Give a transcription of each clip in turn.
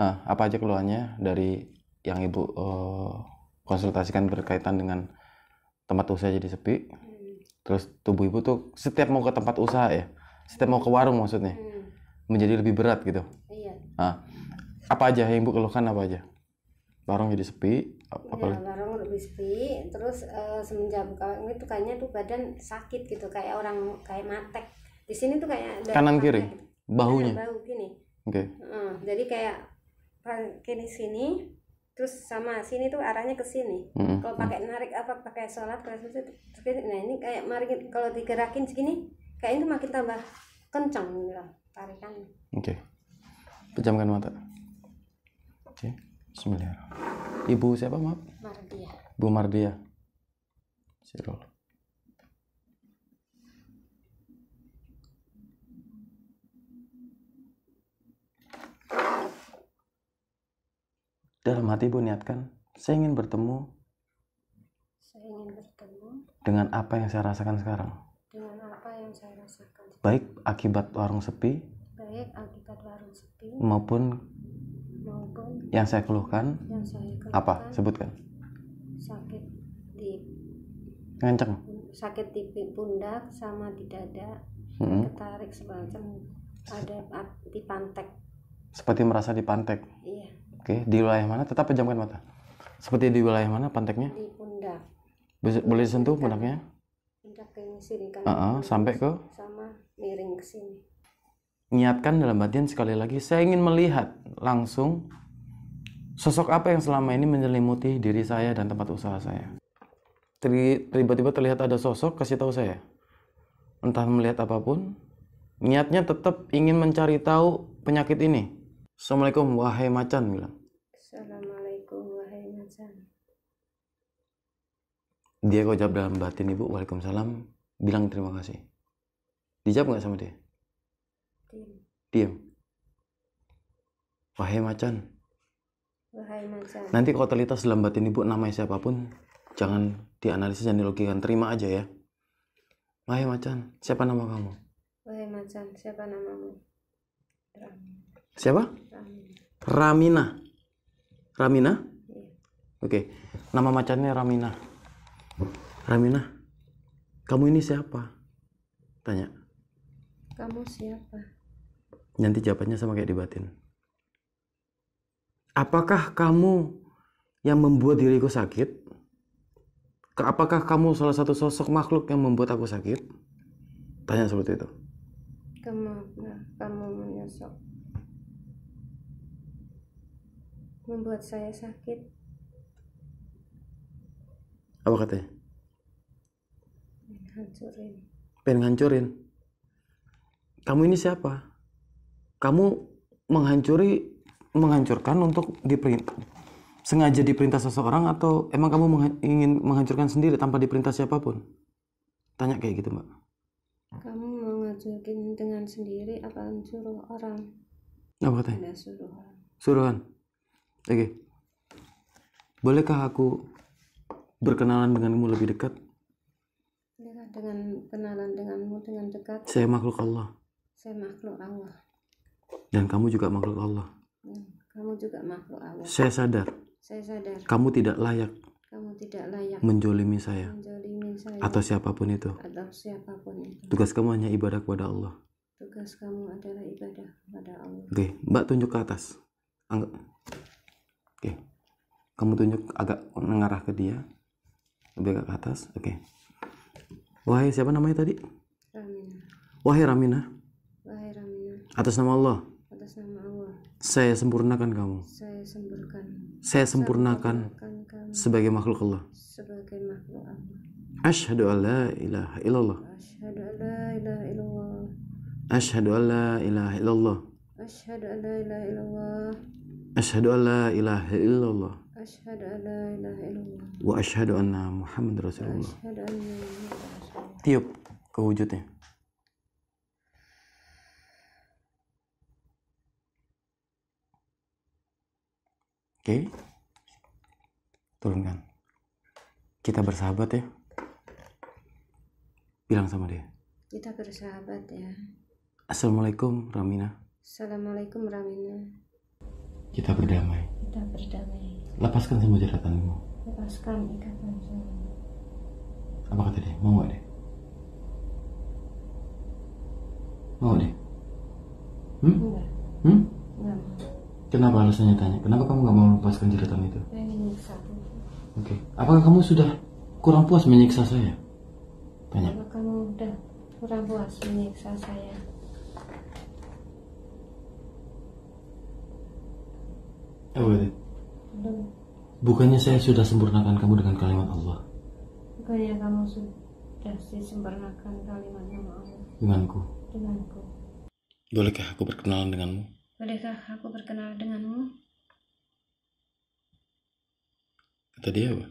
Apa aja keluhannya dari yang ibu konsultasikan berkaitan dengan tempat usaha jadi sepi? Terus tubuh ibu tuh setiap mau ke tempat usaha ya, setiap mau ke warung maksudnya, menjadi lebih berat gitu. Iya. Apa aja yang ibu keluhkan, apa aja? Warung jadi sepi, Ya, warung lebih sepi. Terus semenjak buka itu kayaknya tuh badan sakit gitu, kayak orang kayak matek. Di sini tuh kayak ada kanan kiri, gitu. bahunya. Bahu gini. Oke. Jadi kayak kiri sini, terus sama sini tuh arahnya ke sini. Kalau pakai narik apa pakai sholat nah ini kayak mari kalau digerakin segini kayak itu makin tambah kencang gitu tarikannya. Oke. Pejamkan mata. Oke. Bismillah. Ibu siapa, maaf? Mardia. Bu Mardia. Sirul. Dalam hati ibu niatkan, saya ingin bertemu dengan apa yang saya rasakan sekarang. Baik akibat warung sepi, maupun yang saya keluhkan. Apa? Sebutkan. Sakit di Nganceng. Sakit di pundak sama di dada, ketarik semacam ada di pantek. Seperti merasa di pantek. Iya. Oke, di wilayah mana? Tetap pejamkan mata. Seperti di wilayah mana panteknya? Di pundak. Boleh disentuh pundaknya? Pundak ke sini kan. Sampai ke? Sama miring ke sini. Niatkan dalam batin sekali lagi, saya ingin melihat langsung sosok apa yang selama ini menyelimuti diri saya dan tempat usaha saya. Tiba-tiba terlihat ada sosok, kasih tahu saya. Entah melihat apapun, niatnya tetap ingin mencari tahu penyakit ini. Assalamualaikum wahai macan, bilang. Assalamualaikum wahai macan. Dia kok jawab dalam batin ibu, waalaikumsalam, bilang terima kasih. Dijawab nggak sama dia? Diam. Wahai macan. Wahai macan. Nanti kalau terlintas dalam batin ibu namanya siapapun, jangan dianalisis dan dilogikan, terima aja ya. Wahai macan, siapa nama kamu? Wahai macan, siapa namamu? Siapa? Ramina. Ramina? Iya. Oke. Nama macannya Ramina. Ramina, kamu ini siapa? Tanya. Kamu siapa? Nanti jawabannya sama kayak di batin. Apakah kamu yang membuat diriku sakit? Apakah kamu salah satu sosok makhluk yang membuat aku sakit? Tanya seperti itu. Kamu menyosok membuat saya sakit. Apa katanya? Pengen ngancurin. Kamu ini siapa? Kamu menghancurkan untuk sengaja diperintah seseorang, atau emang kamu ingin menghancurkan sendiri tanpa diperintah siapapun? Tanya kayak gitu, Mbak. Kamu mau ngajurin dengan sendiri apa suruh orang? Apa katanya? Suruhan. Suruhan. Oke. Bolehkah aku berkenalan denganmu lebih dekat? Dengan kenalan denganmu dengan dekat. Saya makhluk Allah. Saya makhluk Allah. Dan kamu juga makhluk Allah. Kamu juga makhluk Allah. Saya sadar. Kamu tidak layak. Menjolimi saya. Atau siapapun itu. Tugas kamu hanya ibadah kepada Allah. Tugas kamu adalah ibadah kepada Allah. Oke, Mbak tunjuk ke atas. Oke. Kamu tunjuk agak mengarah ke dia. Lebih agak ke atas. Oke. Wahai siapa namanya tadi? Ramina. Wahai Ramina. Wahai Ramina. Atas nama Allah. Atas nama Allah. Saya sempurnakan kamu. Saya sempurnakan kamu sebagai makhluk Allah. Sebagai makhluk Allah. Asyhadu an la ilaha illallah. Asyhadu an la ilaha illallah. Asyhadu an la ilaha illallah. Asyhadu an la ilaha illallah. Asyhadu an la ilaha illallah. Asyhadu an la ilaha illallah. Wa asyhadu anna Muhammad Rasulullah. Asyhadu anna Muhammad Rasulullah. Tiup ke wujudnya. Oke. Turunkan. Kita bersahabat ya. Bilang sama dia. Kita bersahabat ya. Assalamualaikum Ramina. Assalamualaikum Ramina. Kita berdamai. Kita berdamai. Lepaskan semua jeratanmu. Lepaskan ikatan saya. Apa kata dia? Mau gak deh? Mau deh? Enggak. Enggak mau. Kenapa alasannya tanya? Kenapa kamu gak mau melepaskan jeratan itu? Pengen nyiksa. Oke. Apakah kamu sudah kurang puas menyiksa saya? Tanya. Apa kamu udah kurang puas menyiksa saya? Apa itu? Belum. Bukannya saya sudah sempurnakan kamu dengan kalimat Allah? Bukannya kamu sudah disempurnakan kalimatnya Allah Denganku. Bolehkah aku berkenalan denganmu? Bolehkah aku berkenalan denganmu? Kata dia apa?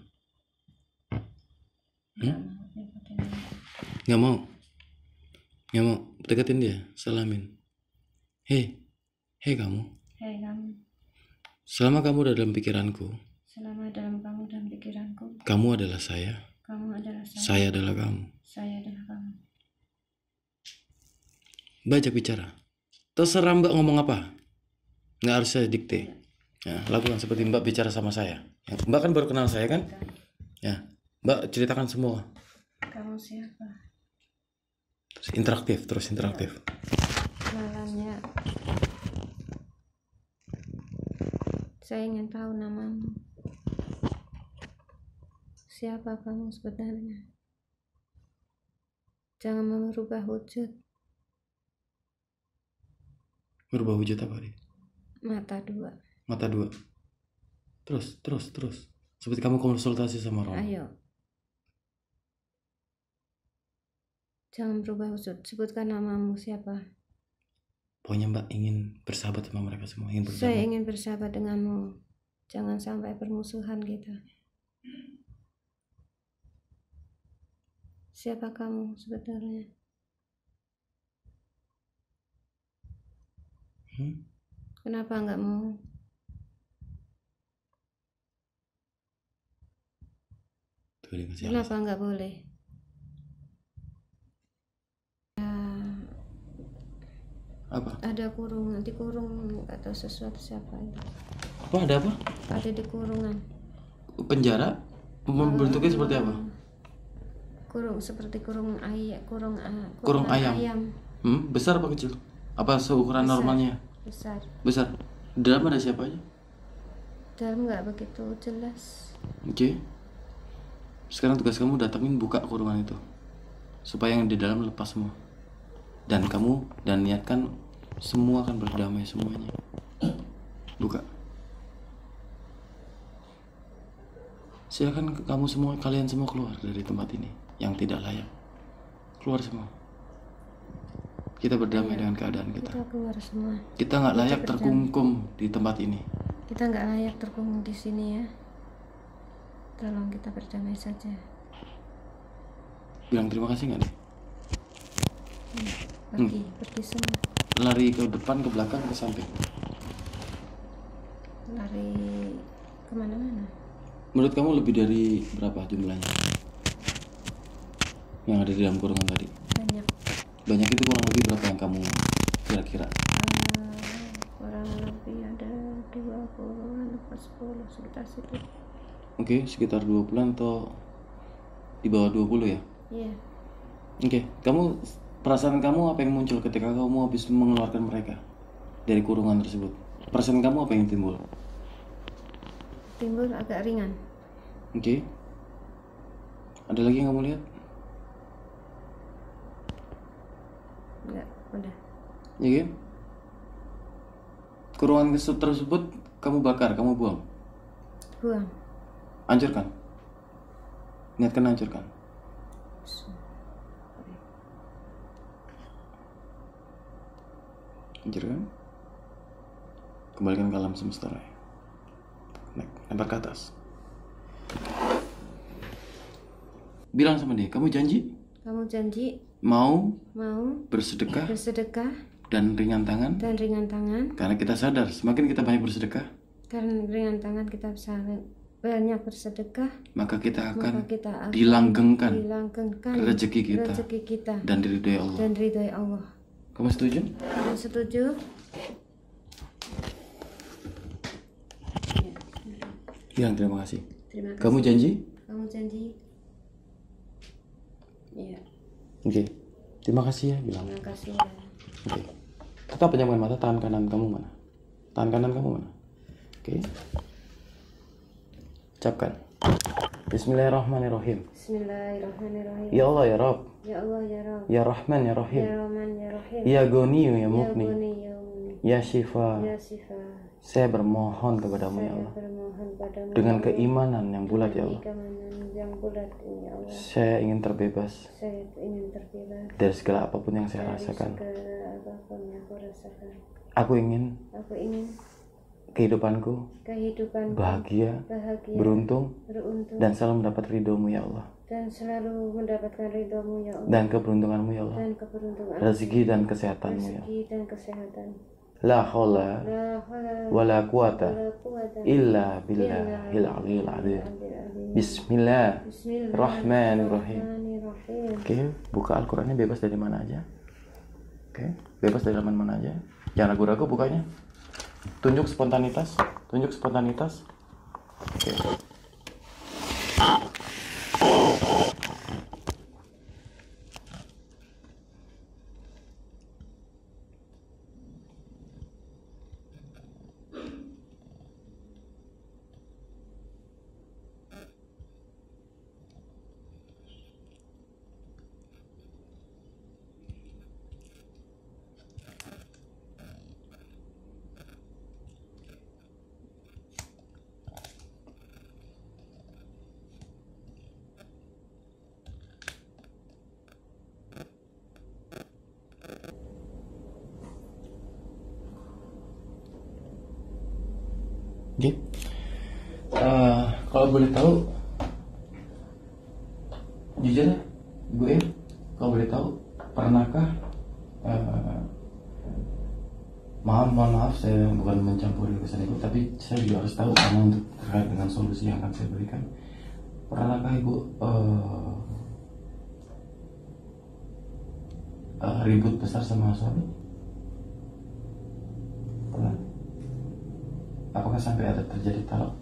Nggak mau. Deketin dia, salamin. Hei kamu. Hei kamu. Selama kamu ada dalam pikiranku. Kamu adalah saya. Saya adalah kamu. Bajak bicara. Terserah Mbak ngomong apa. Nggak harus saya dikte. Ya, lakukan seperti Mbak bicara sama saya. Ya, Mbak kan baru kenal saya kan? Ya, Mbak ceritakan semua. Kamu siapa? Terus interaktif. Kenalannya. Saya ingin tahu namamu. Siapa kamu sebenarnya? Jangan merubah wujud. Merubah wujud apa dia? Mata dua. Terus. Seperti kamu konsultasi sama orang. Ayo. Jangan berubah wujud. Sebutkan namamu siapa? Pokoknya Mbak ingin bersahabat sama mereka semua. Saya ingin bersahabat denganmu. Jangan sampai permusuhan kita. Siapa kamu sebenarnya? Kenapa enggak mau? Kenapa enggak boleh? Apa? Ada kurungan, dikurung atau sesuatu siapa itu? Apa ada apa? Ada di kurungan. Penjara? Bentuknya seperti apa? Kurung seperti kurung ayam. Kurung ayam. Besar apa kecil? Apa seukuran besar, normalnya? Besar. Di dalam ada siapa aja? Dalam nggak begitu jelas. Oke. Sekarang tugas kamu datangin buka kurungan itu, supaya yang di dalam lepas semua. Dan kamu niatkan semua akan berdamai semuanya. Buka. Silakan kalian semua keluar dari tempat ini yang tidak layak. Keluar semua. Kita berdamai dengan keadaan kita. Kita keluar semua. Kita nggak layak terkungkum di tempat ini. Kita nggak layak terkungkum di sini ya. Tolong kita berdamai saja. Bilang terima kasih nggak deh? Pergi semua. Lari ke depan, ke belakang, ke samping. Lari kemana-mana. Menurut kamu lebih dari berapa jumlahnya yang ada di dalam kurungan tadi? Banyak itu kurang lebih berapa yang kamu kira-kira? Kurang lebih ada 20-an atau 10 sekitar situ. Oke, sekitar 20-an atau di bawah 20 ya? Iya. Oke, perasaan kamu apa yang muncul ketika kamu habis mengeluarkan mereka dari kurungan tersebut? Perasaan kamu apa yang timbul? Timbul agak ringan. Oke. Ada lagi yang kamu lihat? Enggak, udah. Iya kan? Kurungan tersebut kamu bakar, kamu buang? Buang. Hancurkan? Niatkan hancurkan? Hancurkan? Kembalikan ke alam semesta raya. Lempar ke atas. Bilang sama dia, kamu janji? Kamu janji? Mau bersedekah dan ringan tangan? Karena kita sadar semakin kita banyak bersedekah, karena ringan tangan kita bisa banyak bersedekah, maka kita akan dilanggengkan rezeki kita dan diridhoi Allah. Kamu setuju? Kamu setuju? Bilang terima kasih. Terima kasih. Kamu janji? Kamu janji? Iya. Oke. Terima kasih ya, bilang. Terima kasih ya. Oke. Tetap pejamkan mata, tangan kanan kamu mana? Tangan kanan kamu mana? Oke. Ucapkan. Bismillahirrahmanirrahim. Bismillahirrahmanirrahim. Ya Allah ya Rabb. Ya Allah ya Rabb. Ya Rahman ya Rahim. Ya Rahman ya Rahim. Ya Ghani ya Ya Mughni. Ghani ya Mughni. Ya Syifa. Ya Syifa. Saya bermohon kepadamu ya Saya Allah. bermohon padamu Dengan ya Allah. keimanan yang bulat ya Allah. Keimanan yang bulat ini ya Allah. Saya ingin terbebas Saya ingin terbebas dari segala apapun yang saya dari rasakan. segala apapun yang aku rasakan. Aku ingin Aku ingin kehidupanku kehidupan bahagia, bahagia, beruntung, beruntung, dan selalu mendapat ridhomu ya Allah. dan selalu mendapatkan ridhomu ya Allah. Dan keberuntunganmu ya Allah. Dan keberuntungan, Rezeki dan kesehatanmu ya Allah. rezeki dan kesehatan. La haula La haula wala quwata wala quwwata illa billahil aliyil azim. Bismillahirrahmanirrahim. Bismillahirrahmanirrahim. Oke, buka Al-Qur'annya bebas dari mana aja. Oke, bebas dari mana aja. Jangan ragu-ragu bukanya. Tunjuk spontanitas, tunjuk spontanitas. Oke. Oke. Kalau boleh tahu, jujur ya, Ibu ya, kalau boleh tahu, pernahkah mohon maaf saya bukan mencampuri urusan Ibu, tapi saya juga harus tahu karena untuk terkait dengan solusi yang akan saya berikan. Pernahkah Ibu ribut besar sama suami? Pernah? Apakah sampai ada terjadi talak?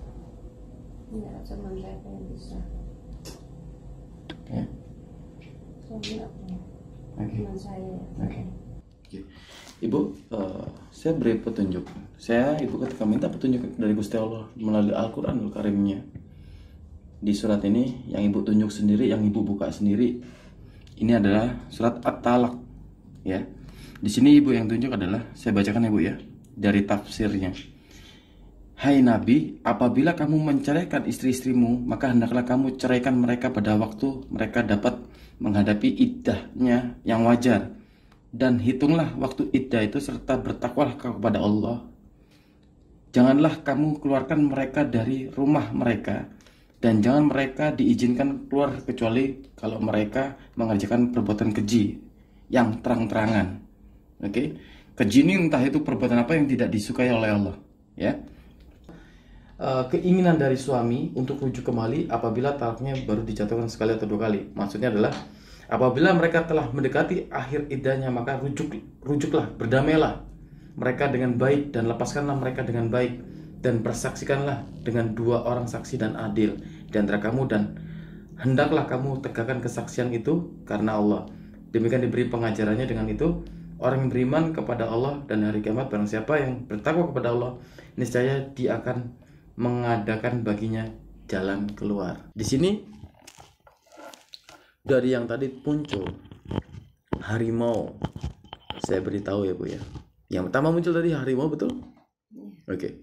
Enggak, cuma saya pengen bisa. Ya. Suami enggak punya. Oke. Cuma saya. Oke. Ibu, saya beri petunjuk. Ibu ketika minta petunjuk dari Gusti Allah melalui Al-Quranul Karimnya. Di surat ini yang Ibu tunjuk sendiri, yang Ibu buka sendiri, ini adalah surat At-Talaq. Ya. Di sini Ibu yang tunjuk adalah, saya bacakan Ibu ya, dari tafsirnya. Hai Nabi, apabila kamu menceraikan istri-istrimu, maka hendaklah kamu ceraikan mereka pada waktu mereka dapat menghadapi iddahnya yang wajar. Dan hitunglah waktu iddah itu serta bertakwalah kepada Allah. Janganlah kamu keluarkan mereka dari rumah mereka, dan jangan mereka diizinkan keluar kecuali kalau mereka mengerjakan perbuatan keji yang terang-terangan. Oke? Keji ini entah itu perbuatan apa yang tidak disukai oleh Allah, ya. Keinginan dari suami untuk rujuk kembali apabila talaknya baru dijatuhkan sekali atau 2 kali. Maksudnya adalah apabila mereka telah mendekati akhir iddahnya, maka rujuklah, berdamailah mereka dengan baik dan lepaskanlah mereka dengan baik, dan persaksikanlah dengan 2 orang saksi dan adil di antara kamu, dan hendaklah kamu tegakkan kesaksian itu karena Allah. Demikian diberi pengajarannya dengan itu. Orang yang beriman kepada Allah dan hari kiamat, barang siapa yang bertakwa kepada Allah, niscaya Dia akan mengadakan baginya jalan keluar. Di sini dari yang tadi muncul harimau, saya beritahu ya Bu ya. Yang pertama muncul tadi harimau, betul? Oke.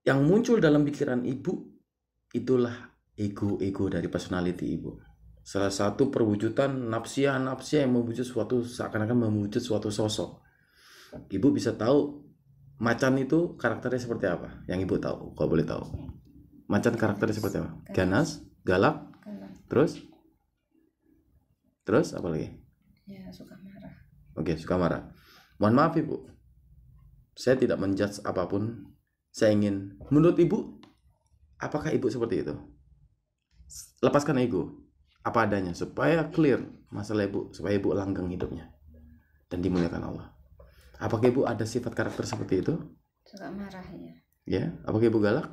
Yang muncul dalam pikiran Ibu itulah ego dari personality Ibu. Salah satu perwujudan nafsiyah yang mewujud suatu, seakan-akan mewujud suatu sosok. Ibu bisa tahu macan itu karakternya seperti apa? Yang Ibu tahu, kalau boleh tahu. Macan karakternya seperti apa? Ganas, galak, terus apa lagi? Ya, suka marah. Oke, suka marah. Mohon maaf Ibu, saya tidak menjudge apapun. Saya ingin, menurut Ibu, apakah Ibu seperti itu? Lepaskan ego, apa adanya, supaya clear masalah Ibu, supaya Ibu langgeng hidupnya dan dimuliakan Allah. Apakah Ibu ada sifat karakter seperti itu? Suka marah ya. Ya, apakah Ibu galak?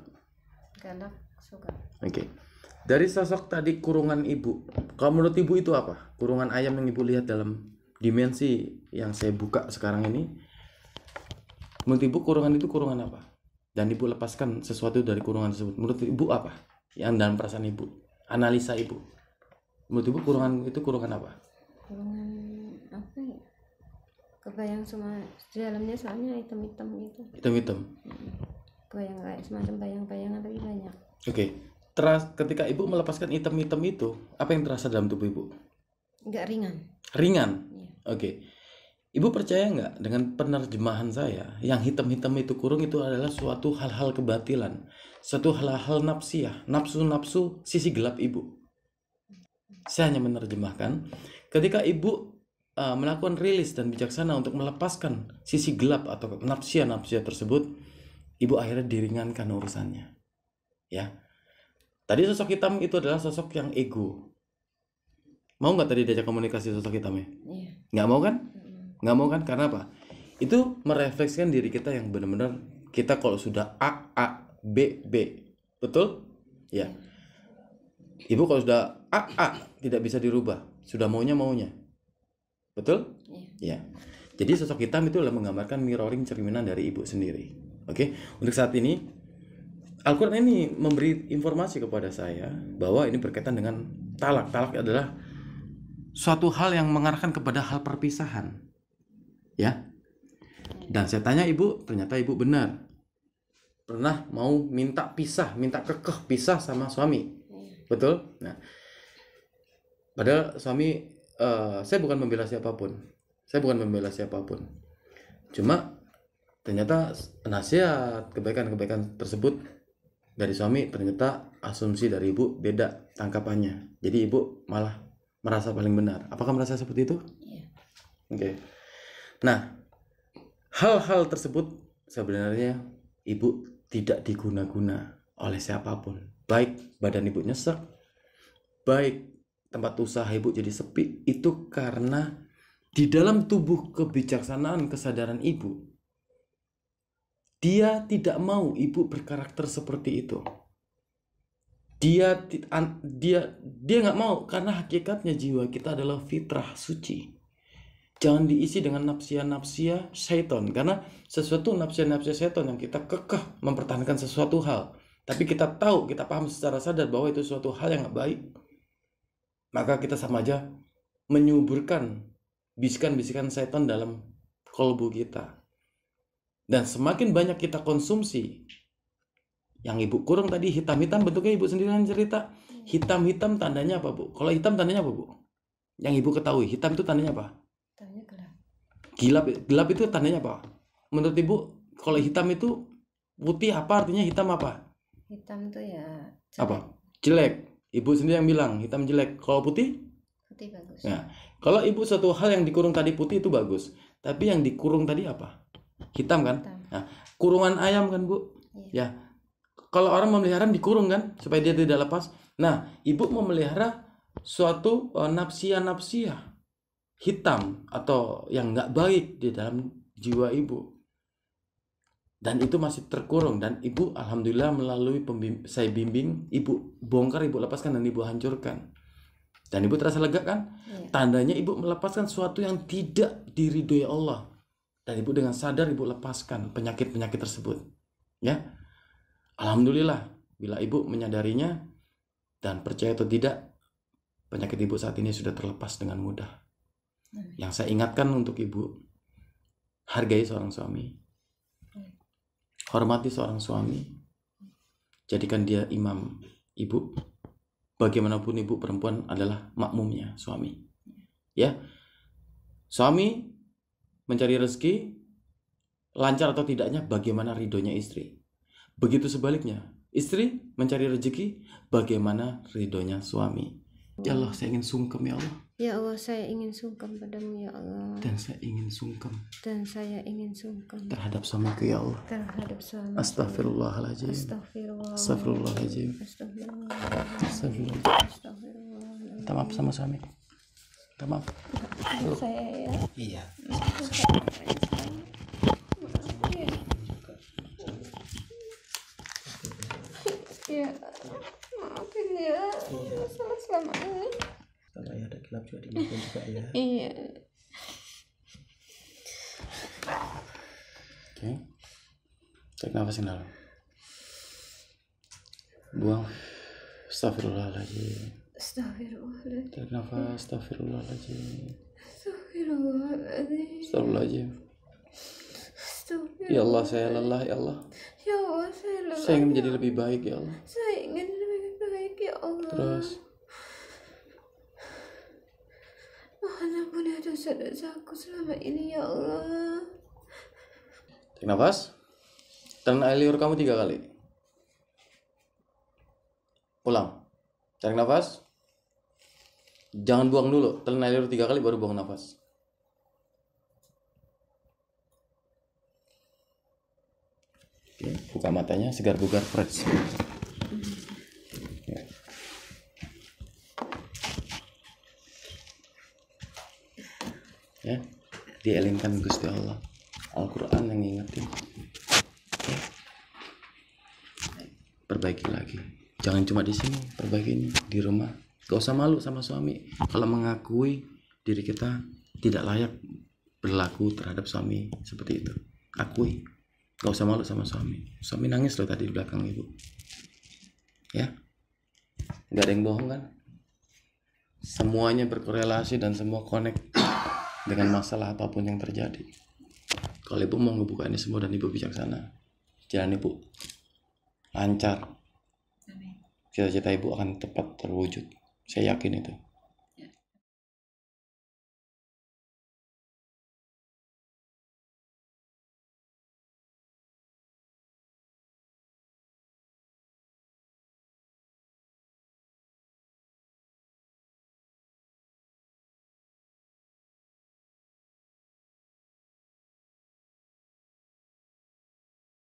galak, suka. Oke. Dari sosok tadi kurungan ibu, kalau menurut ibu itu apa? Kurungan ayam yang ibu lihat dalam dimensi yang saya buka sekarang ini, menurut ibu kurungan itu kurungan apa? Dan ibu lepaskan sesuatu dari kurungan tersebut. Menurut ibu apa? Yang dalam perasaan ibu, analisa ibu. Menurut ibu kurungan itu kurungan apa? Kurungan apa ya? Kebayang semua di dalamnya, soalnya hitam-hitam gitu. Hitam-hitam. Bayang kayak semacam bayang-bayangan tapi banyak. Oke. Ketika ibu melepaskan hitam-hitam itu, apa yang terasa dalam tubuh ibu? Enggak ringan. Ringan. Iya. Oke. Ibu percaya nggak dengan penerjemahan saya, yang hitam-hitam itu kurung itu adalah suatu hal-hal kebatilan, suatu hal-hal nafsiyah, nafsu-nafsu sisi gelap ibu. Saya hanya menerjemahkan, ketika ibu melakukan rilis dan bijaksana untuk melepaskan sisi gelap atau nafsiyah tersebut, ibu akhirnya diringankan urusannya. Ya. Tadi sosok hitam itu adalah sosok yang ego. Mau nggak tadi diajak komunikasi sosok hitamnya? Iya. Nggak mau kan? Nggak mau kan? Karena apa? Itu merefleksikan diri kita yang benar-benar kita kalau sudah A, B, B. Betul? Ya. Ibu kalau sudah A, tidak bisa dirubah. Sudah maunya. Betul? Iya. Ya. Jadi sosok hitam itu adalah menggambarkan mirroring cerminan dari ibu sendiri. Oke? Untuk saat ini, Al-Quran ini memberi informasi kepada saya bahwa ini berkaitan dengan talak. Talak adalah suatu hal yang mengarahkan kepada hal perpisahan. Ya. Dan saya tanya ibu, ternyata ibu benar. Pernah mau minta kekeh pisah sama suami. Betul? Nah, padahal suami, saya bukan membela siapapun. Cuma ternyata nasihat, kebaikan-kebaikan tersebut dari suami, ternyata asumsi dari ibu beda tangkapannya. Jadi ibu malah merasa paling benar. Apakah merasa seperti itu? Iya. Oke. Nah, hal-hal tersebut sebenarnya ibu tidak diguna-guna oleh siapapun. Baik badan ibu nyesek, baik tempat usaha ibu jadi sepi, itu karena di dalam tubuh kebijaksanaan kesadaran ibu, dia tidak mau ibu berkarakter seperti itu. Dia nggak mau, karena hakikatnya jiwa kita adalah fitrah suci. Jangan diisi dengan nafsiyah syaitan, karena sesuatu nafsiyah syaitan yang kita kekeh mempertahankan sesuatu hal, tapi kita tahu, kita paham secara sadar bahwa itu suatu hal yang nggak baik, maka kita sama aja menyuburkan bisikan-bisikan syaitan dalam kolbu kita. Dan semakin banyak kita konsumsi, yang ibu kurung tadi hitam-hitam, bentuknya ibu sendiri yang cerita. Hitam-hitam tandanya apa, Bu? Kalau hitam tandanya apa, Bu? Yang ibu ketahui, hitam itu tandanya apa? Tandanya gelap. Gelap itu tandanya apa? Menurut ibu, kalau hitam itu putih, apa artinya hitam apa? Hitam itu ya jelek. Apa? Jelek. Ibu sendiri yang bilang hitam jelek. Kalau putih? Putih bagus. Nah, kalau ibu suatu hal yang dikurung tadi putih itu bagus, tapi yang dikurung tadi apa? Hitam kan? Hitam. Nah, kurungan ayam kan, Bu? Iya. Ya. Kalau orang memelihara dikurung kan, supaya dia tidak lepas. Nah, ibu memelihara suatu nafsiyah hitam atau yang nggak baik di dalam jiwa ibu, dan itu masih terkurung, dan ibu alhamdulillah melalui saya bimbing, ibu bongkar, ibu lepaskan, dan ibu hancurkan, dan ibu terasa lega kan? Iya. Tandanya ibu melepaskan sesuatu yang tidak diridhoi Allah, dan ibu dengan sadar ibu lepaskan penyakit-penyakit tersebut, ya. Alhamdulillah, bila ibu menyadarinya dan percaya atau tidak, penyakit ibu saat ini sudah terlepas dengan mudah. Yang saya ingatkan untuk ibu, hargai seorang suami, hormati seorang suami, jadikan dia imam ibu. Bagaimanapun ibu perempuan adalah makmumnya suami. Ya, suami mencari rezeki, lancar atau tidaknya bagaimana ridhonya istri. Begitu sebaliknya, istri mencari rezeki, bagaimana ridhonya suami. Ya Allah, saya ingin sungkem, ya Allah. Ya Allah, saya ingin sungkem padamu, ya Allah. Dan saya ingin sungkem terhadap suamiku, ya Allah. Terhadap suami. Astagfirullahaladzim. Astagfirullahaladzim. Minta maaf sama suami. Minta maaf. Saya ya. Iya. Ya, maafin ya, salah selama ini. Salah ya, ada kilap juga dimaafin juga ya. Iya. Oke. Tarik nafas yang dalam. Buang. Astagfirullahaladzim. Astagfirullahaladzim. Tarik nafas. Astagfirullahaladzim. Astagfirullahaladzim. Astagfirullahaladzim. Ya Allah, saya lelah ya Allah. Ya Allah, saya lelah. Saya ingin menjadi lebih baik ya Allah. Saya ingin lebih baik ya Allah. Terus. Mohon ampuni dosa-dosaku selama ini ya Allah. Tarik nafas. Telan air liur kamu 3 kali. Ulang. Tarik nafas. Jangan buang dulu. Telan air liur 3 kali baru buang nafas. Oke, buka matanya, segar bugar fresh. Ya, dielingkan Gusti Allah. Al-Quran yang ngingetin. Ya. Perbaiki lagi. Jangan cuma di sini, perbaiki ini di rumah. Gak usah malu sama suami kalau mengakui diri kita tidak layak berlaku terhadap suami seperti itu. Akui. Gak usah malu sama suami. Suami nangis loh tadi di belakang ibu. Ya, gak ada yang bohong kan? Semuanya berkorelasi dan semua connect dengan masalah apapun yang terjadi. Kalau ibu mau ngebuka ini semua dan ibu bijaksana, jalan ibu lancar. Cita-cita ibu akan tepat terwujud. Saya yakin itu.